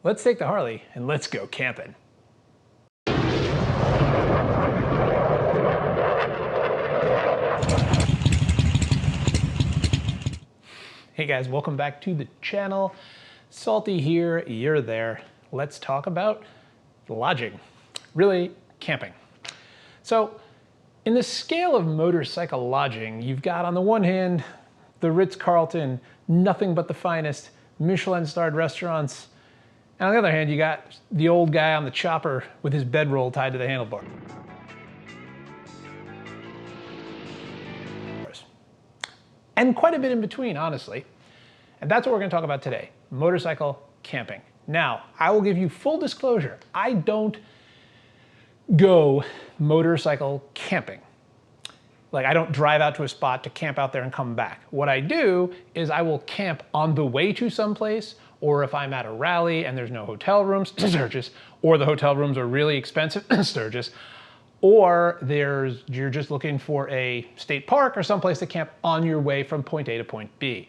let's take the Harley and let's go camping. Hey guys, welcome back to the channel. Salty here, you're there. Let's talk about lodging, really camping. So in the scale of motorcycle lodging, you've got on the one hand, the Ritz-Carlton, nothing but the finest, Michelin-starred restaurants. And on the other hand, you got the old guy on the chopper with his bedroll tied to the handlebar. And quite a bit in between, honestly. And that's what we're gonna talk about today, motorcycle camping. Now, I will give you full disclosure. I don't go motorcycle camping. Like, I don't drive out to a spot to camp out there and come back. What I do is I will camp on the way to someplace, or if I'm at a rally and there's no hotel rooms, Sturgis, or the hotel rooms are really expensive, Sturgis, or you're just looking for a state park or someplace to camp on your way from point A to point B.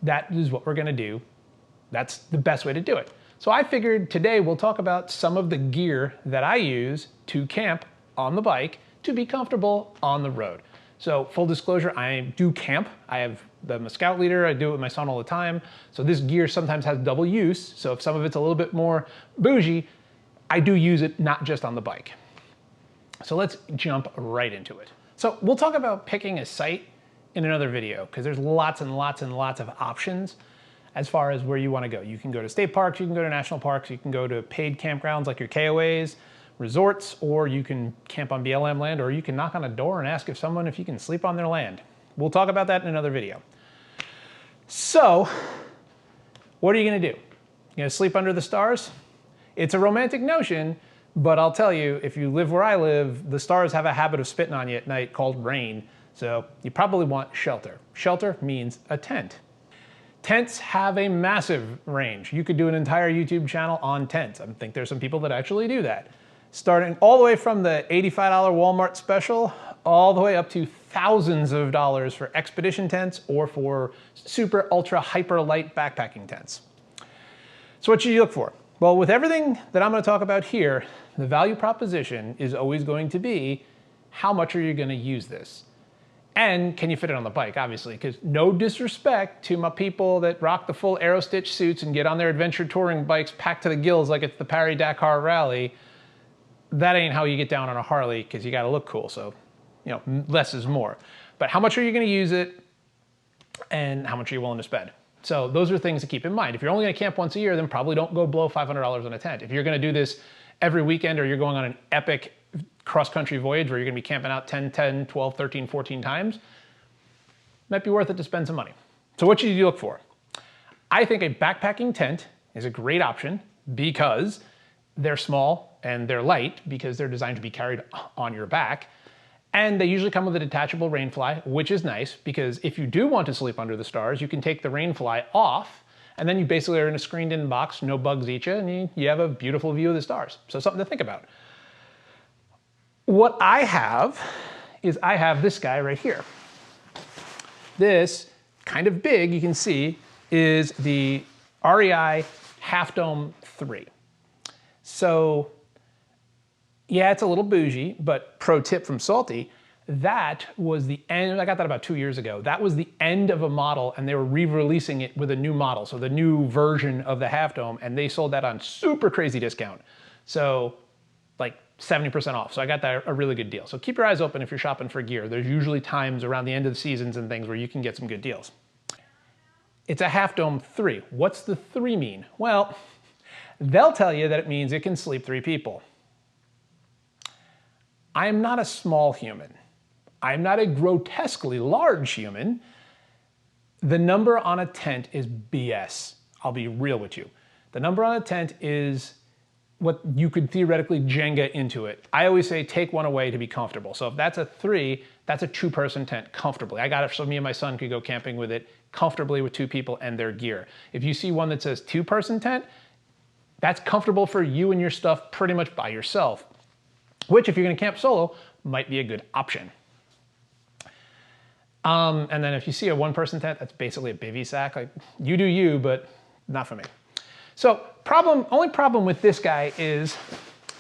That is what we're gonna do. That's the best way to do it. So I figured today we'll talk about some of the gear that I use to camp on the bike to be comfortable on the road. So full disclosure, I do camp. I'm a scout leader, I do it with my son all the time. So this gear sometimes has double use. So if some of it's a little bit more bougie, I do use it not just on the bike. So let's jump right into it. So we'll talk about picking a site in another video because there's lots and lots and lots of options as far as where you want to go. You can go to state parks, you can go to national parks, you can go to paid campgrounds like your KOAs, resorts, or you can camp on BLM land, or you can knock on a door and ask if you can sleep on their land. We'll talk about that in another video. So, what are you gonna do? You gonna sleep under the stars? It's a romantic notion, but I'll tell you, if you live where I live, the stars have a habit of spitting on you at night called rain, so you probably want shelter. Shelter means a tent. Tents have a massive range. You could do an entire YouTube channel on tents. I think there's some people that actually do that. Starting all the way from the $85 Walmart special, all the way up to thousands of dollars for expedition tents or for super ultra hyper light backpacking tents. So what should you look for? Well, with everything that I'm gonna talk about here, the value proposition is always going to be, how much are you gonna use this? And can you fit it on the bike, obviously, because no disrespect to my people that rock the full Aero Stitch suits and get on their adventure touring bikes packed to the gills like it's the Paris Dakar rally. That ain't how you get down on a Harley, because you gotta look cool, so less is more. But how much are you gonna use it, and how much are you willing to spend? So those are things to keep in mind. If you're only gonna camp once a year, then probably don't go blow $500 on a tent. If you're gonna do this every weekend, or you're going on an epic cross-country voyage where you're gonna be camping out 10, 12, 13, 14 times, might be worth it to spend some money. So what should you look for? I think a backpacking tent is a great option because they're small and they're light because they're designed to be carried on your back. And they usually come with a detachable rainfly, which is nice because if you do want to sleep under the stars, you can take the rainfly off and then you basically are in a screened in box, no bugs eat you, and you have a beautiful view of the stars. So something to think about. What I have is I have this guy right here. This, kind of big, you can see, is the REI Half Dome 3. So, yeah, it's a little bougie, but pro tip from Salty, that was the end, I got that about 2 years ago. That was the end of a model and they were re-releasing it with a new model. So the new version of the Half Dome, and they sold that on super crazy discount. So like 70% off. So I got that a really good deal. So keep your eyes open if you're shopping for gear. There's usually times around the end of the seasons and things where you can get some good deals. It's a Half Dome 3. What's the 3 mean? Well, they'll tell you that it means it can sleep 3 people. I am not a small human. I'm not a grotesquely large human. The number on a tent is BS. I'll be real with you. The number on a tent is what you could theoretically Jenga into it. I always say take one away to be comfortable. So if that's a 3, that's a 2-person tent comfortably. I got it so me and my son could go camping with it comfortably with 2 people and their gear. If you see one that says 2-person tent, that's comfortable for you and your stuff pretty much by yourself, which if you're gonna camp solo, might be a good option. And then if you see a 1-person tent, that's basically a bivy sack. Like, you do you, but not for me. So Only problem with this guy is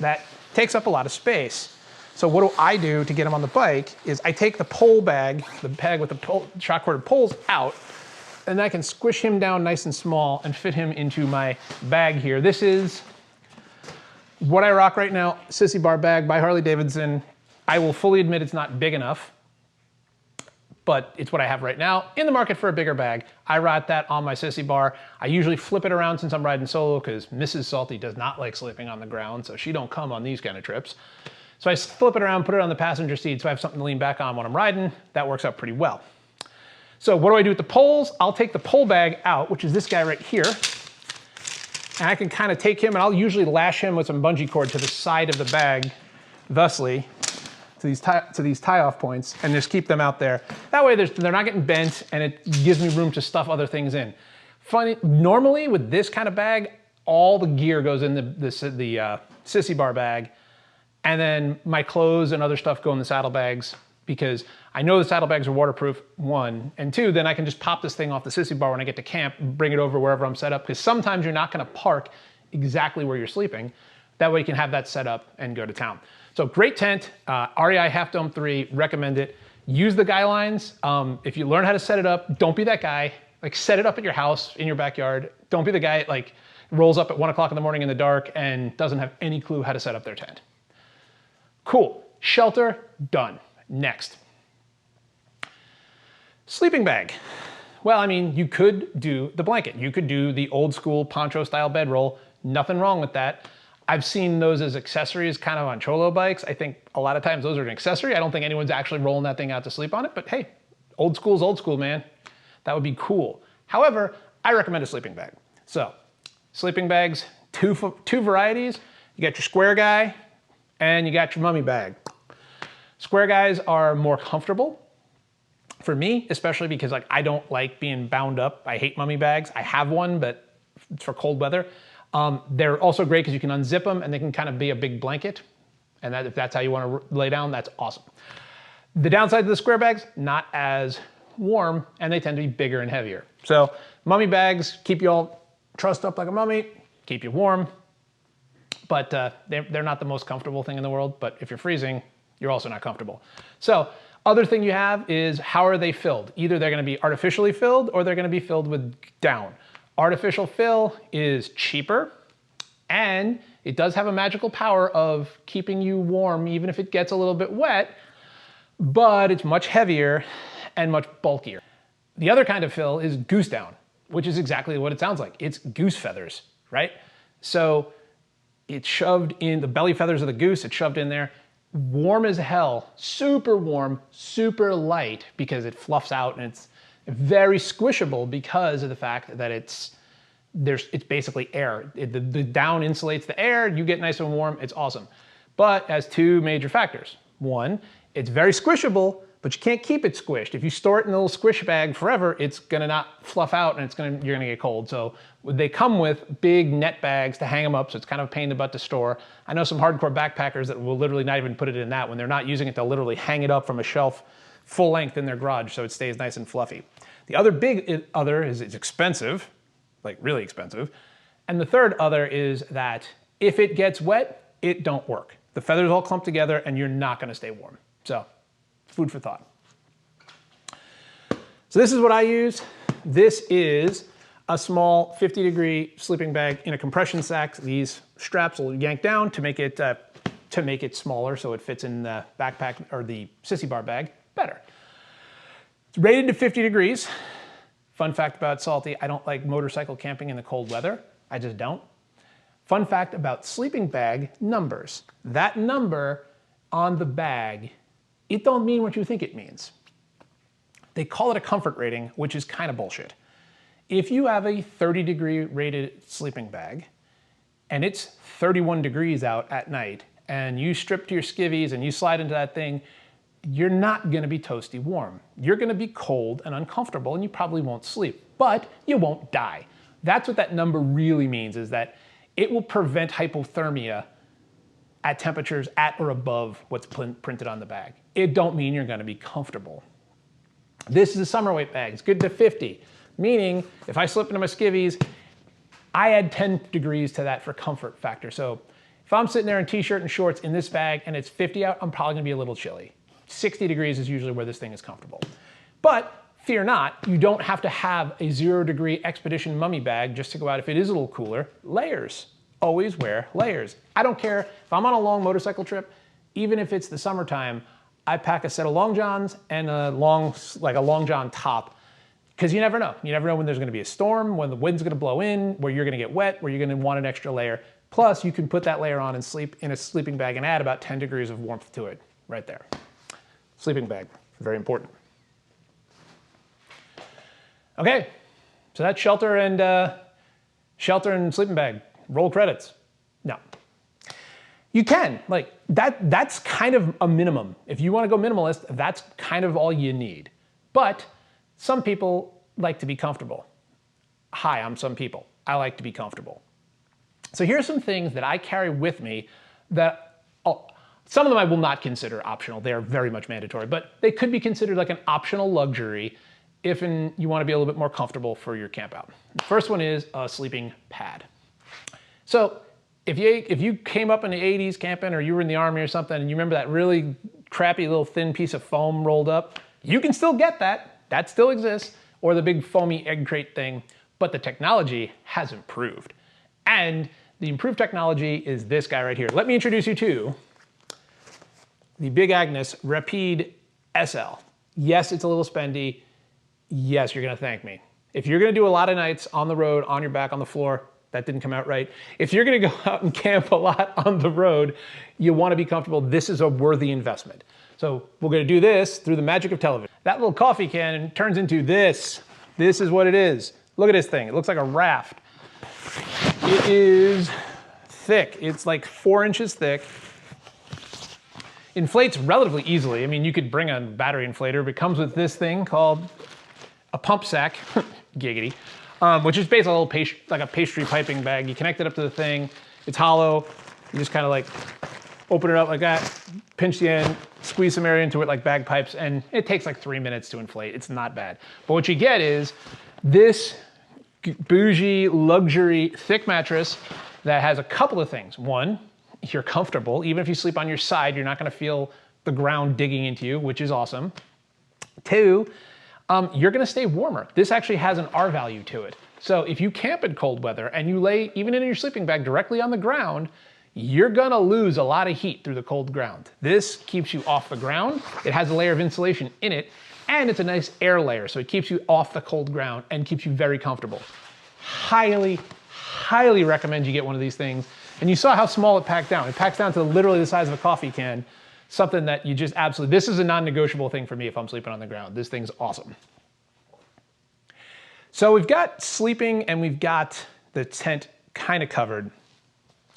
that it takes up a lot of space. So what do I do to get him on the bike is I take the pole bag, the bag with the shock corded poles out, and I can squish him down nice and small and fit him into my bag here. This is what I rock right now, Sissy Bar bag by Harley Davidson. I will fully admit it's not big enough, but it's what I have right now. In the market for a bigger bag, I ride that on my Sissy Bar. I usually flip it around since I'm riding solo because Mrs. Salty does not like sleeping on the ground, so she don't come on these kind of trips. So I flip it around, put it on the passenger seat so I have something to lean back on when I'm riding. That works out pretty well. So what do I do with the poles? I'll take the pole bag out, which is this guy right here, and I can kind of take him and I'll usually lash him with some bungee cord to the side of the bag, thusly, to these tie-off points, and just keep them out there. That way they're not getting bent and it gives me room to stuff other things in. Funny, normally with this kind of bag, all the gear goes in the Sissy Bar bag, and then my clothes and other stuff go in the saddlebags because I know the saddlebags are waterproof, 1, and 2, then I can just pop this thing off the Sissy Bar when I get to camp and bring it over wherever I'm set up, because sometimes you're not gonna park exactly where you're sleeping. That way you can have that set up and go to town. So great tent, REI Half Dome 3, recommend it. Use the guy lines. If you learn how to set it up, don't be that guy. Like, set it up at your house, in your backyard. Don't be the guy that like rolls up at 1 o'clock in the morning in the dark and doesn't have any clue how to set up their tent. Cool, shelter, done. Next. Sleeping bag. Well, I mean, you could do the blanket. You could do the old school poncho style bedroll. Nothing wrong with that. I've seen those as accessories kind of on cholo bikes. I think a lot of times those are an accessory. I don't think anyone's actually rolling that thing out to sleep on it, but hey, old school's old school, man. That would be cool. However, I recommend a sleeping bag. So, sleeping bags, two varieties. You got your square guy and you got your mummy bag. Square guys are more comfortable for me, especially because like I don't like being bound up. I hate mummy bags. I have one, but it's for cold weather. They're also great because you can unzip them and they can kind of be a big blanket. And if that's how you want to lay down, that's awesome. The downside to the square bags, not as warm, and they tend to be bigger and heavier. So mummy bags keep you all trussed up like a mummy, keep you warm, but they're not the most comfortable thing in the world. But if you're freezing, you're also not comfortable. So other thing you have is, how are they filled? Either they're going to be artificially filled or they're going to be filled with down. Artificial fill is cheaper, and it does have a magical power of keeping you warm even if it gets a little bit wet, but it's much heavier and much bulkier. The other kind of fill is goose down, which is exactly what it sounds like. It's goose feathers, right? So it's shoved in the belly feathers of the goose, it's shoved in there. Warm as hell, super warm, super light because it fluffs out, and it's very squishable because of the fact that it's basically air. The down insulates the air, you get nice and warm, it's awesome. But it has 2 major factors. 1, it's very squishable, but you can't keep it squished. If you store it in a little squish bag forever, it's gonna not fluff out and you're gonna get cold. So they come with big net bags to hang them up, so it's kind of a pain in the butt to store. I know some hardcore backpackers that will literally not even put it in that. When they're not using it, they'll literally hang it up from a shelf full length in their garage so it stays nice and fluffy. The other big other is it's expensive, like really expensive. And the third other is that if it gets wet, it don't work. The feathers all clump together and you're not gonna stay warm. So, food for thought. So this is what I use. This is a small 50-degree sleeping bag in a compression sack. These straps will yank down to make it smaller so it fits in the backpack or the Sissy Bar bag better. It's rated to 50 degrees. Fun fact about Salty, I don't like motorcycle camping in the cold weather. I just don't. Fun fact about sleeping bag numbers. That number on the bag, it don't mean what you think it means. They call it a comfort rating, which is kind of bullshit. If you have a 30-degree rated sleeping bag and it's 31 degrees out at night and you strip to your skivvies and you slide into that thing, you're not gonna be toasty warm. You're gonna be cold and uncomfortable and you probably won't sleep, but you won't die. That's what that number really means, is that it will prevent hypothermia at temperatures at or above what's printed on the bag. It don't mean you're gonna be comfortable. This is a summer weight bag, it's good to 50, meaning if I slip into my skivvies, I add 10 degrees to that for comfort factor. So if I'm sitting there in t-shirt and shorts in this bag and it's 50 out, I'm probably gonna be a little chilly. 60 degrees is usually where this thing is comfortable. But fear not, you don't have to have a 0-degree Expedition mummy bag just to go out if it is a little cooler. Layers, always wear layers. I don't care if I'm on a long motorcycle trip, even if it's the summertime, I pack a set of long johns and a long john top, because you never know. You never know when there's gonna be a storm, when the wind's gonna blow in, where you're gonna get wet, where you're gonna want an extra layer. Plus, you can put that layer on and sleep in a sleeping bag and add about 10 degrees of warmth to it right there. Sleeping bag, very important. Okay, so that's shelter and sleeping bag. Roll credits. No. You can, like, that's kind of a minimum. If you want to go minimalist, that's kind of all you need. But some people like to be comfortable. Hi, I'm some people. I like to be comfortable. So here's some things that I carry with me that, some of them I will not consider optional. They are very much mandatory, but they could be considered like an optional luxury if you want to be a little bit more comfortable for your camp out. The first one is a sleeping pad. So if you came up in the 80s camping, or you were in the Army or something, and you remember that really crappy little thin piece of foam rolled up, you can still get that. That still exists, or the big foamy egg crate thing, but the technology has improved. And the improved technology is this guy right here. Let me introduce you to the big Agnes Rapid SL. Yes, it's a little spendy. Yes, you're gonna thank me. If you're gonna do a lot of nights on the road, on your back, on the floor, that didn't come out right. If you're gonna go out and camp a lot on the road, you wanna be comfortable, this is a worthy investment. So we're gonna do this through the magic of television. That little coffee can turns into this. This is what it is. Look at this thing, it looks like a raft. It is thick, it's like 4 inches thick. Inflates relatively easily. I mean, you could bring a battery inflator, but it comes with this thing called a pump sack, giggity, which is basically a little like a pastry piping bag. You connect it up to the thing, it's hollow. You just kind of like open it up like that, pinch the end, squeeze some air into it like bagpipes, and it takes like 3 minutes to inflate. It's not bad. But what you get is this bougie, luxury, thick mattress that has a couple of things. One, you're comfortable. Even if you sleep on your side, you're not gonna feel the ground digging into you, which is awesome. Two, you're gonna stay warmer. This actually has an R value to it. So if you camp in cold weather and you lay even in your sleeping bag directly on the ground, you're gonna lose a lot of heat through the cold ground. This keeps you off the ground. It has a layer of insulation in it, and it's a nice air layer, so it keeps you off the cold ground and keeps you very comfortable. Highly, highly recommend you get one of these things. And you saw how small it packed down. It packs down to literally the size of a coffee can, something that you just absolutely, this is a non-negotiable thing for me if I'm sleeping on the ground. This thing's awesome. So we've got sleeping and we've got the tent kind of covered.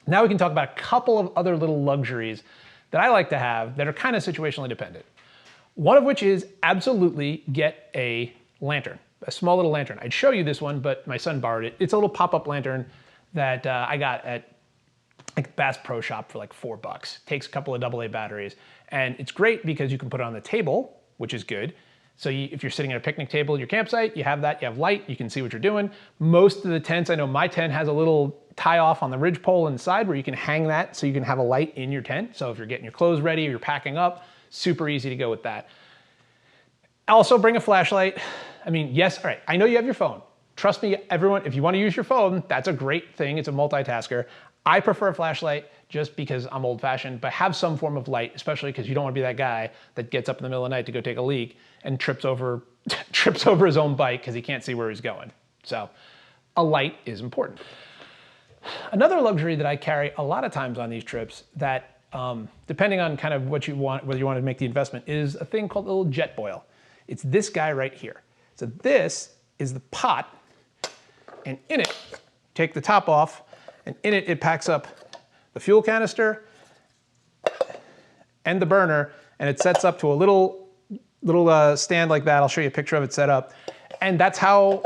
Now we can talk about a couple of other little luxuries that I like to have that are kind of situationally dependent. One of which is absolutely get a lantern, a small little lantern. I'd show you this one, but my son borrowed it. It's a little pop-up lantern that I got at like Bass Pro Shop for like $4. Takes a couple of AA batteries, and it's great because you can put it on the table, which is good. So if you're sitting at a picnic table at your campsite, you have that, you have light, you can see what you're doing. Most of the tents, I know my tent has a little tie off on the ridge pole inside where you can hang that so you can have a light in your tent. So if you're getting your clothes ready or you're packing up, super easy to go with that. Also bring a flashlight. I mean, yes, all right, I know you have your phone. Trust me, everyone, if you want to use your phone, that's a great thing. It's a multitasker. I prefer a flashlight just because I'm old fashioned, but have some form of light, especially because you don't want to be that guy that gets up in the middle of the night to go take a leak and trips over his own bike because he can't see where he's going. So a light is important. Another luxury that I carry a lot of times on these trips that, depending on kind of what you want, whether you want to make the investment, is a thing called a little Jetboil. It's this guy right here. So this is the pot, and in it, take the top off, and in it, it packs up the fuel canister and the burner, and it sets up to a little stand like that. I'll show you a picture of it set up. And that's how,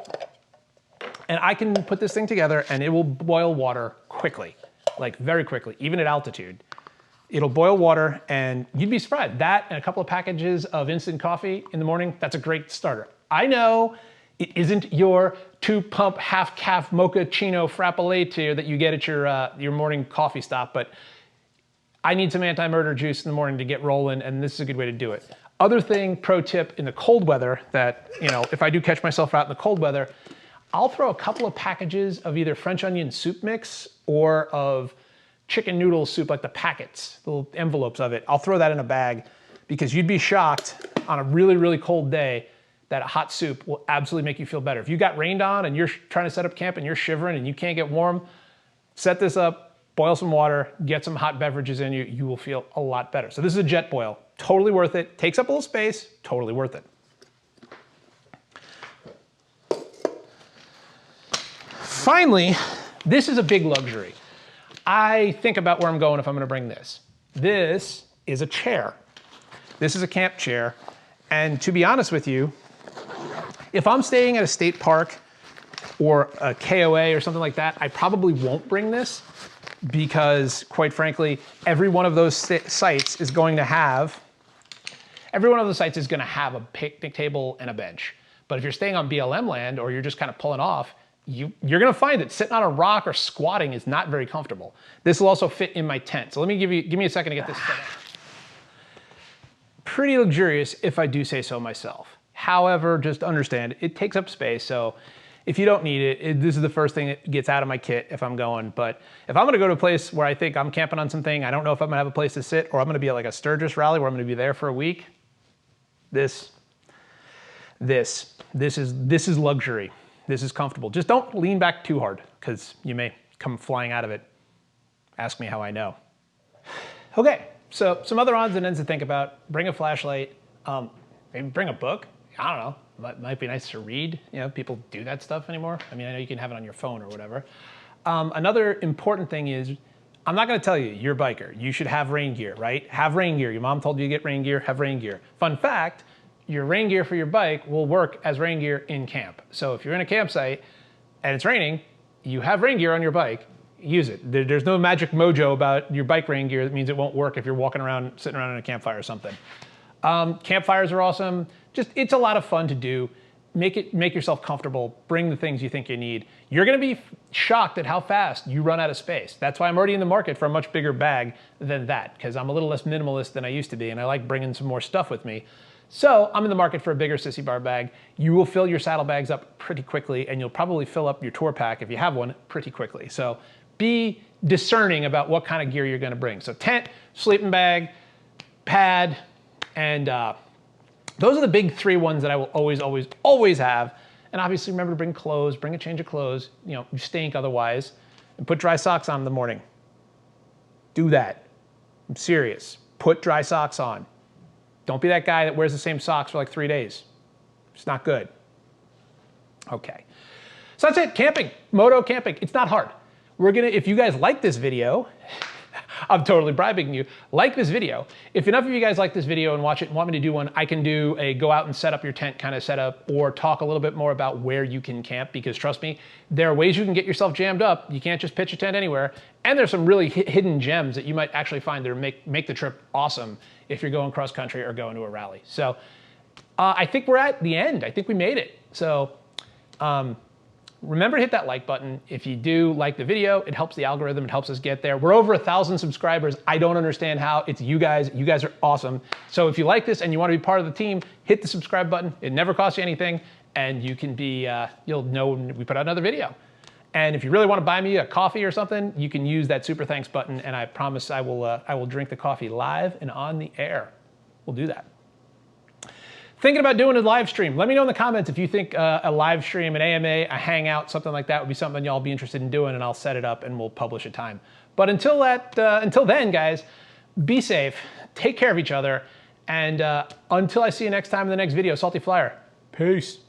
and I can put this thing together and it will boil water quickly, like very quickly, even at altitude. It'll boil water and you'd be surprised. That and a couple of packages of instant coffee in the morning, that's a great starter. I know It isn't your 2-pump half-calf mochaccino frappellate that you get at your morning coffee stop, but I need some anti-murder juice in the morning to get rolling, and this is a good way to do it. Other thing, pro tip, in the cold weather that, if I do catch myself out in the cold weather, I'll throw a couple of packages of either French onion soup mix or of chicken noodle soup, like the packets, the little envelopes of it. I'll throw that in a bag because you'd be shocked on a really, really cold day that a hot soup will absolutely make you feel better. If you got rained on and you're trying to set up camp and you're shivering and you can't get warm, set this up, boil some water, get some hot beverages in you, you will feel a lot better. So this is a Jetboil, totally worth it. Takes up a little space, totally worth it. Finally, this is a big luxury. I think about where I'm going if I'm gonna bring this. This is a chair. This is a camp chair. And to be honest with you, if I'm staying at a state park or a KOA or something like that, I probably won't bring this because, quite frankly, every one of those sites is going to have a picnic table and a bench. But if you're staying on BLM land or you're just kind of pulling off, you're gonna find that sitting on a rock or squatting is not very comfortable. This will also fit in my tent. So let me give me a second to get this set up. Pretty luxurious if I do say so myself. However, just understand, it takes up space. So if you don't need it, this is the first thing that gets out of my kit if I'm going. But if I'm gonna go to a place where I think I'm camping on something, I don't know if I'm gonna have a place to sit or I'm gonna be at like a Sturgis rally where I'm gonna be there for a week, this is luxury. This is comfortable. Just don't lean back too hard because you may come flying out of it. Ask me how I know. Okay, so some other odds and ends to think about. Bring a flashlight, maybe bring a book. I don't know, might be nice to read. People do that stuff anymore. I mean, I know you can have it on your phone or whatever. Another important thing is, I'm not gonna tell you, you're a biker. You should have rain gear, right? Have rain gear. Your mom told you to get rain gear, have rain gear. Fun fact, your rain gear for your bike will work as rain gear in camp. So if you're in a campsite and it's raining, you have rain gear on your bike, use it. There's no magic mojo about your bike rain gear that means it won't work if you're walking around, sitting around in a campfire or something. Campfires are awesome. It's a lot of fun to do. Make yourself comfortable. Bring the things you think you need. You're gonna be shocked at how fast you run out of space. That's why I'm already in the market for a much bigger bag than that, because I'm a little less minimalist than I used to be, and I like bringing some more stuff with me. So I'm in the market for a bigger sissy bar bag. You will fill your saddlebags up pretty quickly, and you'll probably fill up your tour pack, if you have one, pretty quickly. So be discerning about what kind of gear you're gonna bring. So tent, sleeping bag, pad, and those are the big 3 ones that I will always have. And obviously remember to bring clothes, bring a change of clothes, you stink otherwise, and put dry socks on in the morning. Do that. I'm serious. Put dry socks on. Don't be that guy that wears the same socks for like 3 days. It's not good. Okay. So that's it, camping, moto camping. It's not hard. If you guys like this video, I'm totally bribing you, like this video. If enough of you guys like this video and watch it and want me to do one, I can do a go out and set up your tent kind of setup, or talk a little bit more about where you can camp, because trust me, there are ways you can get yourself jammed up. You can't just pitch a tent anywhere. And there's some really hidden gems that you might actually find that make the trip awesome if you're going cross country or going to a rally. So I think we're at the end. I think we made it. So remember to hit that like button. If you do like the video, it helps the algorithm, it helps us get there. We're over 1,000 subscribers. I don't understand how. It's you guys. You guys are awesome. So if you like this and you want to be part of the team, hit the subscribe button. It never costs you anything, and you can be, you'll know when we put out another video. And if you really want to buy me a coffee or something, you can use that super thanks button, and I promise I will drink the coffee live and on the air. We'll do that. Thinking about doing a live stream. Let me know in the comments if you think a live stream, an AMA, a hangout, something like that would be something y'all be interested in doing, and I'll set it up and we'll publish a time. But until then, guys, be safe, take care of each other, and until I see you next time in the next video, Salty Flyer, peace.